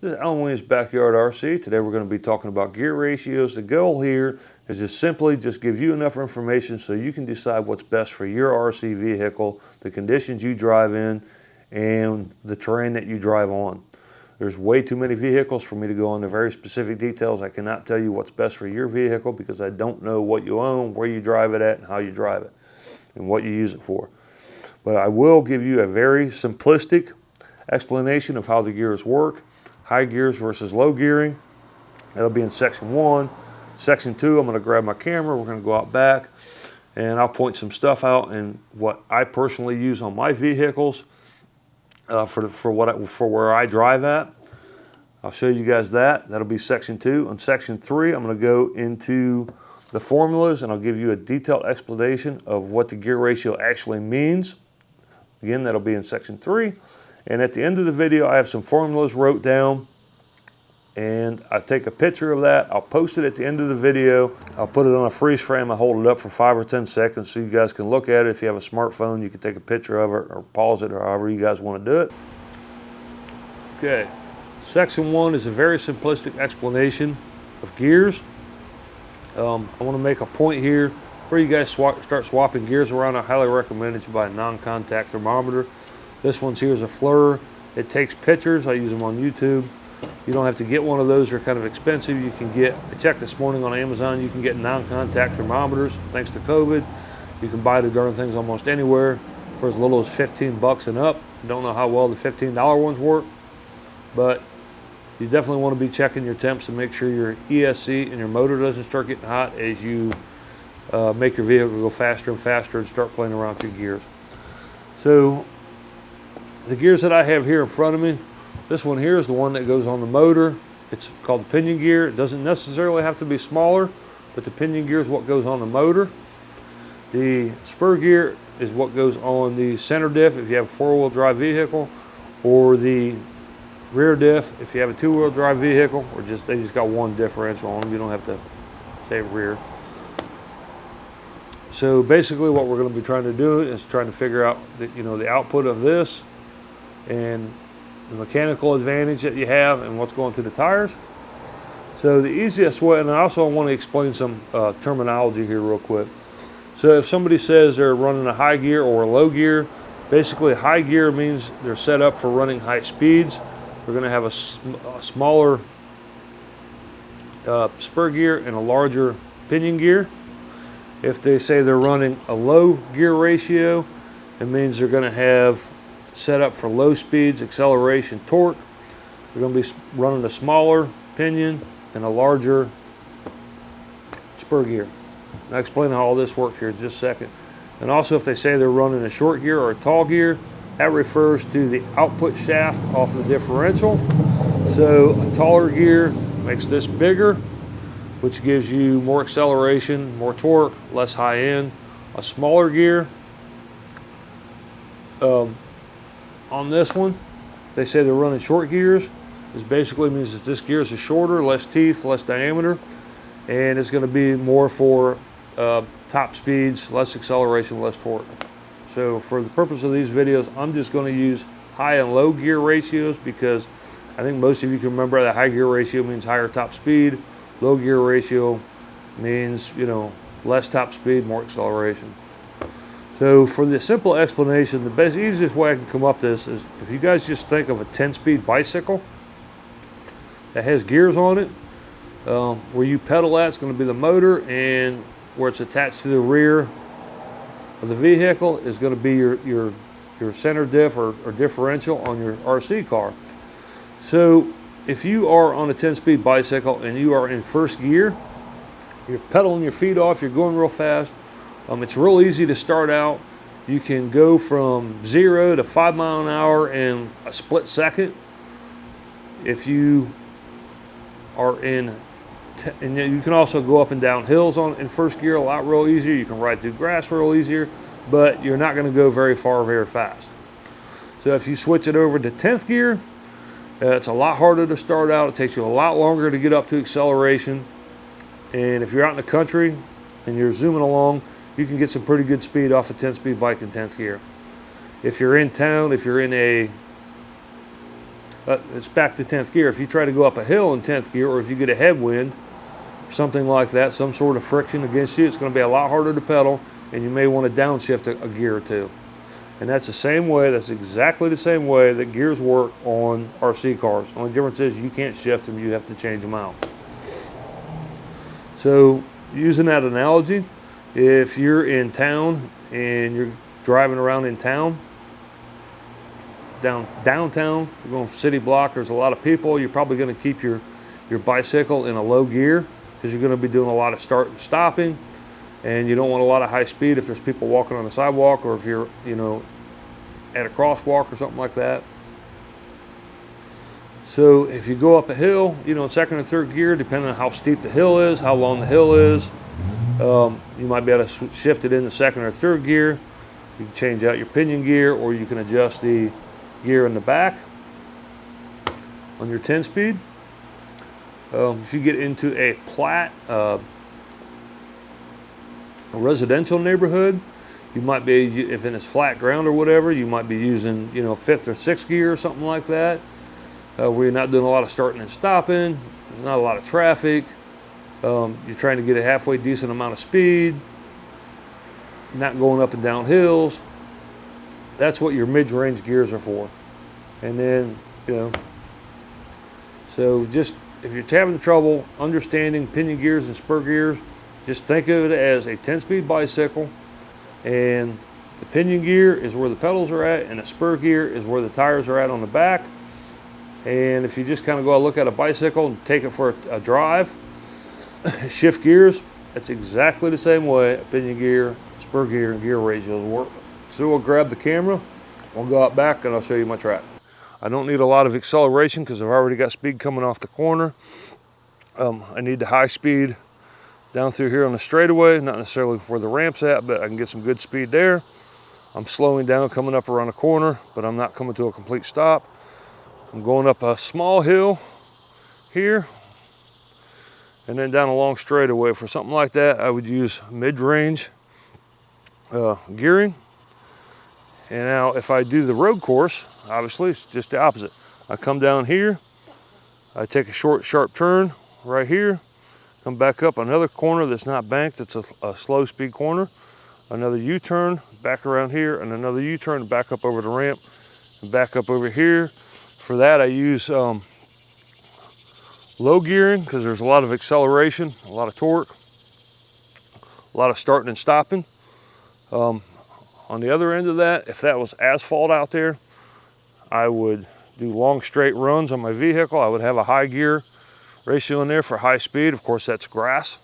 This is Alan Williams Backyard RC. Today we're going to be talking about gear ratios. The goal here is just simply just give you enough information so you can decide what's best for your RC vehicle, the conditions you drive in, and the terrain that you drive on. There's way too many vehicles for me to go into very specific details. I cannot tell you what's best for your vehicle because I don't know what you own, where you drive it at, and how you drive it, and what you use it for. But I will give you a very simplistic explanation of how the gears work. High gears versus low gearing. That'll be in section 1. Section 2, I'm going to grab my camera. We're going to go out back and I'll point some stuff out and what I personally use on my vehicles for where I drive at. I'll show you guys that. That'll be section 2. On section 3, I'm going to go into the formulas and I'll give you a detailed explanation of what the gear ratio actually means. Again, that'll be in section 3. And at the end of the video, I have some formulas wrote down and I take a picture of that. I'll post it at the end of the video. I'll put it on a freeze frame. I hold it up for 5 or 10 seconds so you guys can look at it. If you have a smartphone, you can take a picture of it or pause it or however you guys want to do it. Okay, section 1 is a very simplistic explanation of gears. I want to make a point here. Before you guys start swapping gears around, I highly recommend that you buy a non-contact thermometer. This one's here is a FLIR. It takes pictures. I use them on YouTube. You don't have to get one of those. They're kind of expensive. You can get, I checked this morning on Amazon, you can get non-contact thermometers. Thanks to COVID, you can buy the darn things almost anywhere for as little as 15 bucks and up. I don't know how well the $15 ones work, but you definitely want to be checking your temps to make sure your ESC and your motor doesn't start getting hot as you make your vehicle go faster and faster and start playing around with your gears. So the gears that I have here in front of me, this one here is the one that goes on the motor. It's called the pinion gear. It doesn't necessarily have to be smaller, but the pinion gear is what goes on the motor. The spur gear is what goes on the center diff if you have a 4-wheel drive vehicle, or the rear diff if you have a 2-wheel drive vehicle, or they just got one differential on them. You don't have to say rear. So basically what we're going to be trying to do is trying to figure out the output of this and the mechanical advantage that you have and what's going through the tires. So the easiest way, and I also want to explain some terminology here real quick. So if somebody says they're running a high gear or a low gear, basically high gear means they're set up for running high speeds. We're going to have a smaller spur gear and a larger pinion gear. If they say they're running a low gear ratio, it means they're going to have set up for low speeds, acceleration, torque. They're going to be running a smaller pinion and a larger spur gear. I'll explain how all this works here in just a second. And also if they say they're running a short gear or a tall gear, that refers to the output shaft off the differential. So a taller gear makes this bigger, which gives you more acceleration, more torque, less high end. A smaller gear, on this one, they say they're running short gears. This basically means that this gear is shorter, less teeth, less diameter, and it's going to be more for top speeds, less acceleration, less torque. So for the purpose of these videos, I'm just going to use high and low gear ratios because I think most of you can remember that high gear ratio means higher top speed. Low gear ratio means, less top speed, more acceleration. So for the simple explanation, the easiest way I can come up with this is if you guys just think of a 10-speed bicycle that has gears on it, where you pedal at, it's going to be the motor, and where it's attached to the rear of the vehicle is going to be your center diff or differential on your RC car. So if you are on a 10-speed bicycle and you are in first gear, you're pedaling your feet off, you're going real fast. It's real easy to start out. You can go from 0 to 5 miles an hour in a split second. If you are and you can also go up and down hills in first gear a lot real easier. You can ride through grass real easier, but you're not going to go very far very fast. So if you switch it over to 10th gear, it's a lot harder to start out. It takes you a lot longer to get up to acceleration. And if you're out in the country and you're zooming along, you can get some pretty good speed off a 10-speed bike in 10th gear. If you're in town, if you're in a it's back to 10th gear. If you try to go up a hill in 10th gear, or if you get a headwind, something like that, some sort of friction against you, it's going to be a lot harder to pedal, and you may want to downshift a gear or two. And that's the same way, that's exactly the same way that gears work on RC cars. The only difference is you can't shift them, you have to change them out. So using that analogy, if you're in town and you're driving around in town, downtown, you're going city block, there's a lot of people, you're probably going to keep your bicycle in a low gear because you're going to be doing a lot of start and stopping, and you don't want a lot of high speed if there's people walking on the sidewalk, or if you're, you know, at a crosswalk or something like that. So if you go up a hill, you know, in second or third gear, depending on how steep the hill is, how long the hill is, you might be able to shift it into second or third gear. You can change out your pinion gear, or you can adjust the gear in the back on your 10-speed. If you get into a a residential neighborhood, you might be, if it's flat ground or whatever, you might be using, you know, 5th or 6th gear or something like that, where you're not doing a lot of starting and stopping, there's not a lot of traffic, you're trying to get a halfway decent amount of speed, not going up and down hills. That's what your mid-range gears are for. And then, you know, so just if you're having trouble understanding pinion gears and spur gears, just think of it as a 10-speed bicycle, and the pinion gear is where the pedals are at, and the spur gear is where the tires are at on the back. And if you just kind of go look at a bicycle and take it for a drive, shift gears, that's exactly the same way a pinion gear, spur gear, and gear ratios work. So we'll grab the camera, we'll go out back, and I'll show you my track. I don't need a lot of acceleration because I've already got speed coming off the corner. I need the high speed down through here on the straightaway, not necessarily where the ramp's at, but I can get some good speed there. I'm slowing down coming up around the corner, but I'm not coming to a complete stop. I'm going up a small hill here, and then down a long straightaway. For something like that, I would use mid-range gearing. And now if I do the road course, obviously it's just the opposite. I come down here, I take a short, sharp turn right here, come back up another corner that's not banked, it's a slow speed corner, another U-turn, back around here, and another U-turn, back up over the ramp, and back up over here. For that I use low gearing because there's a lot of acceleration, a lot of torque, a lot of starting and stopping. On the other end of that, if that was asphalt out there, I would do long straight runs on my vehicle. I would have a high gear ratio in there for high speed. Of course, that's grass.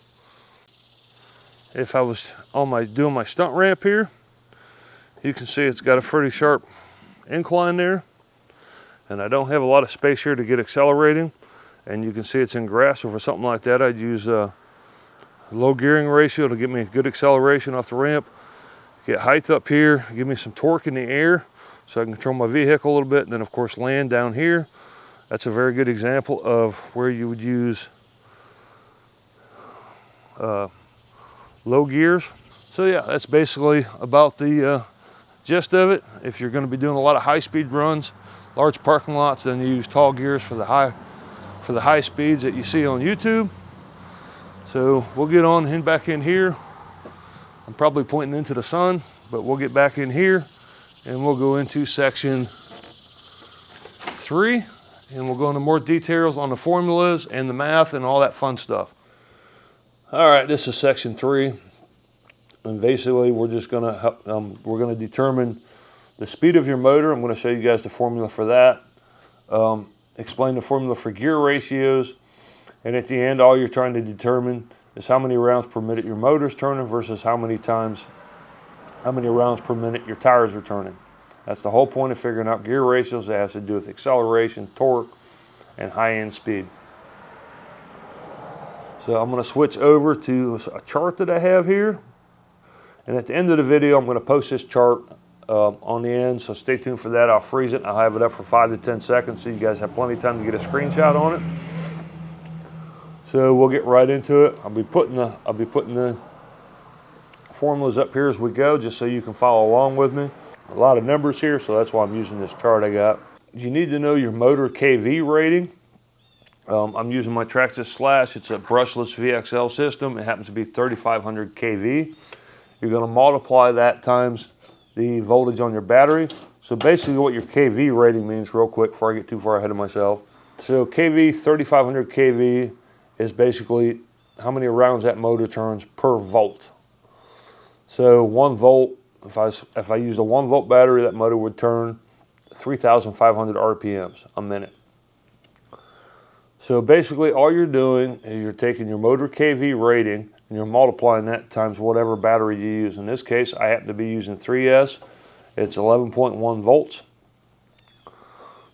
If I was on doing my stunt ramp here, you can see it's got a pretty sharp incline there, and I don't have a lot of space here to get accelerating, and you can see it's in grass. So for something like that, I'd use a low gearing ratio to give me a good acceleration off the ramp, get height up here, give me some torque in the air so I can control my vehicle a little bit, and then of course land down here. That's a very good example of where you would use low gears. So yeah, that's basically about the gist of it. If you're going to be doing a lot of high-speed runs, large parking lots, then you use tall gears for the high speeds that you see on YouTube. So we'll get on and back in here. I'm probably pointing into the sun, but we'll get back in here and we'll go into section 3, and we'll go into more details on the formulas and the math and all that fun stuff. All right, this is section 3, and basically we're just gonna determine the speed of your motor. I'm going to show you guys the formula for that, explain the formula for gear ratios, and at the end all you're trying to determine is how many rounds per minute your motor's turning versus how many rounds per minute your tires are turning. That's the whole point of figuring out gear ratios. It has to do with acceleration, torque, and high-end speed. So I'm going to switch over to a chart that I have here, and at the end of the video I'm going to post this chart on the end, so stay tuned for that. I'll freeze it and I'll have it up for 5 to 10 seconds so you guys have plenty of time to get a screenshot on it. So we'll get right into it. I'll be putting the formulas up here as we go, just so you can follow along with me. A lot of numbers here, so that's why I'm using this chart I got. you need to know your motor KV rating. I'm using my Traxxas Slash. It's a brushless VXL system. It happens to be 3500 kV. You're going to multiply that times the voltage on your battery. So basically what your KV rating means, real quick before I get too far ahead of myself. So KV, 3500 kV, is basically how many rounds that motor turns per volt. So 1 volt, if I use a 1 volt battery, that motor would turn 3,500 RPMs a minute. So basically all you're doing is you're taking your motor KV rating and you're multiplying that times whatever battery you use. In this case, I happen to be using 3S. It's 11.1 volts.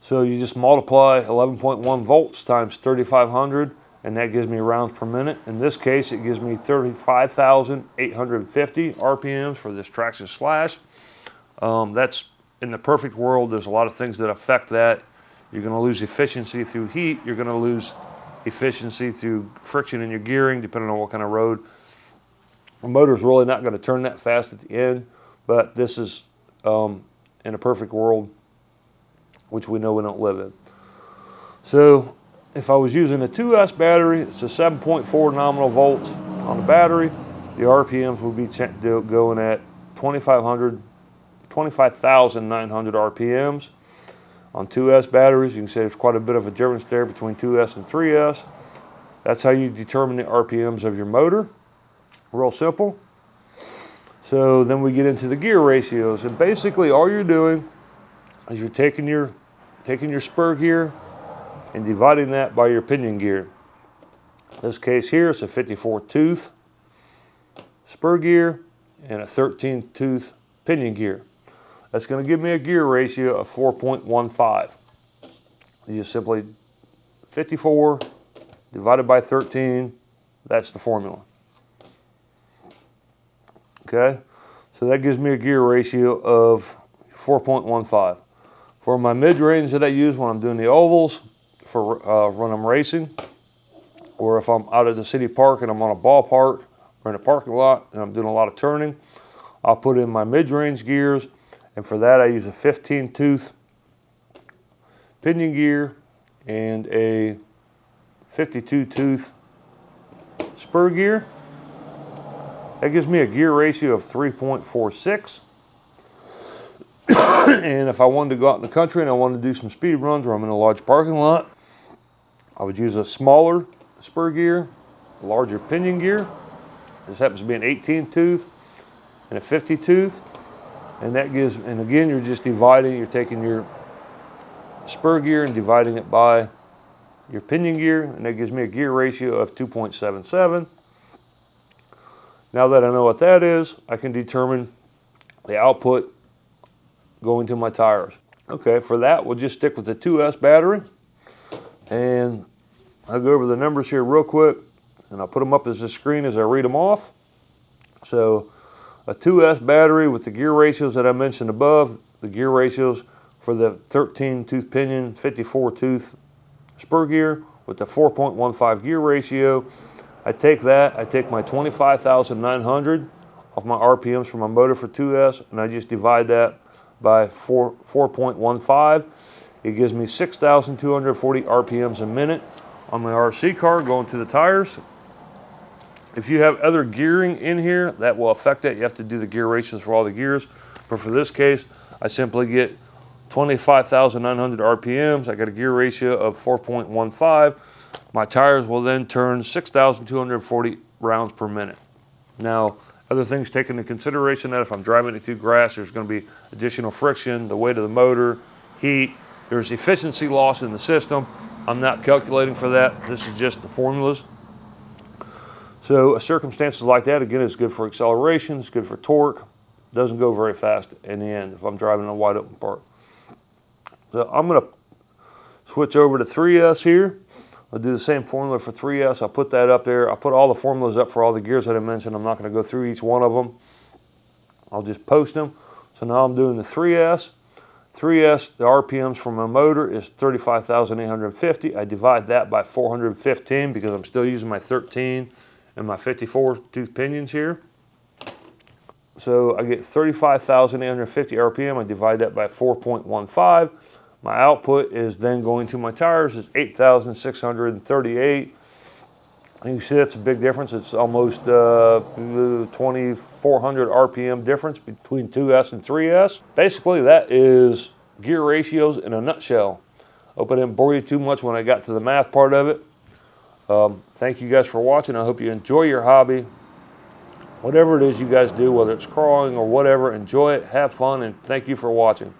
So you just multiply 11.1 volts times 3,500, and that gives me rounds per minute. In this case, it gives me 35,850 RPMs for this Traxxas Slash. That's in the perfect world. There's a lot of things that affect that. You're going to lose efficiency through heat. You're going to lose efficiency through friction in your gearing, depending on what kind of road. The motor's really not going to turn that fast at the end, but this is in a perfect world, which we know we don't live in. So if I was using a 2S battery, it's a 7.4 nominal volts on the battery. The RPMs would be going at 25,900 RPMs. On 2S batteries, you can say there's quite a bit of a difference there between 2S and 3S. That's how you determine the RPMs of your motor. Real simple. So then we get into the gear ratios, and basically all you're doing is you're taking your spur gear and dividing that by your pinion gear. In this case here, it's a 54 tooth spur gear and a 13 tooth pinion gear. That's going to give me a gear ratio of 4.15. You just simply 54 divided by 13, that's the formula. Okay, so that gives me a gear ratio of 4.15. For my mid-range that I use when I'm doing the ovals, for when I'm racing, or if I'm out at the city park and I'm on a ballpark or in a parking lot and I'm doing a lot of turning, I'll put in my mid-range gears, and for that I use a 15 tooth pinion gear and a 52 tooth spur gear. That gives me a gear ratio of 3.46. And if I wanted to go out in the country and I wanted to do some speed runs where I'm in a large parking lot, I would use a smaller spur gear, a larger pinion gear. This happens to be an 18 tooth and a 50 tooth. And that gives, and again, you're just dividing, you're taking your spur gear and dividing it by your pinion gear, and that gives me a gear ratio of 2.77. Now that I know what that is, I can determine the output going to my tires. Okay, for that, we'll just stick with the 2S battery, and I'll go over the numbers here real quick, and I'll put them up as a screen as I read them off. So a 2S battery with the gear ratios that I mentioned above, the gear ratios for the 13 tooth pinion, 54 tooth spur gear with the 4.15 gear ratio. I take my 25,900 off my RPMs for my motor for 2S, and I just divide that by 4.15. It gives me 6,240 RPMs a minute on my RC car going to the tires. If you have other gearing in here, that will affect it. You have to do the gear ratios for all the gears. But for this case, I simply get 25,900 RPMs. I got a gear ratio of 4.15. My tires will then turn 6,240 rounds per minute. Now, other things taken into consideration, that if I'm driving it through grass, there's going to be additional friction, the weight of the motor, heat. There's efficiency loss in the system. I'm not calculating for that. This is just the formulas. So circumstances like that, again, is good for acceleration, it's good for torque. Doesn't go very fast in the end if I'm driving in a wide open park. So I'm going to switch over to 3S here. I'll do the same formula for 3S. I'll put that up there. I'll put all the formulas up for all the gears that I mentioned. I'm not going to go through each one of them. I'll just post them. So now I'm doing the 3S. 3S, the RPMs for my motor is 35,850. I divide that by 415 because I'm still using my 13 and my 54 tooth pinions here. So I get 35,850 RPM. I divide that by 4.15. My output is then going to my tires. It's 8,638. And you see that's a big difference. It's almost 2,400 RPM difference between 2S and 3S. Basically, that is gear ratios in a nutshell. Hope I didn't bore you too much when I got to the math part of it. Thank you guys for watching. I hope you enjoy your hobby. Whatever it is you guys do, whether it's crawling or whatever, enjoy it, have fun, and thank you for watching.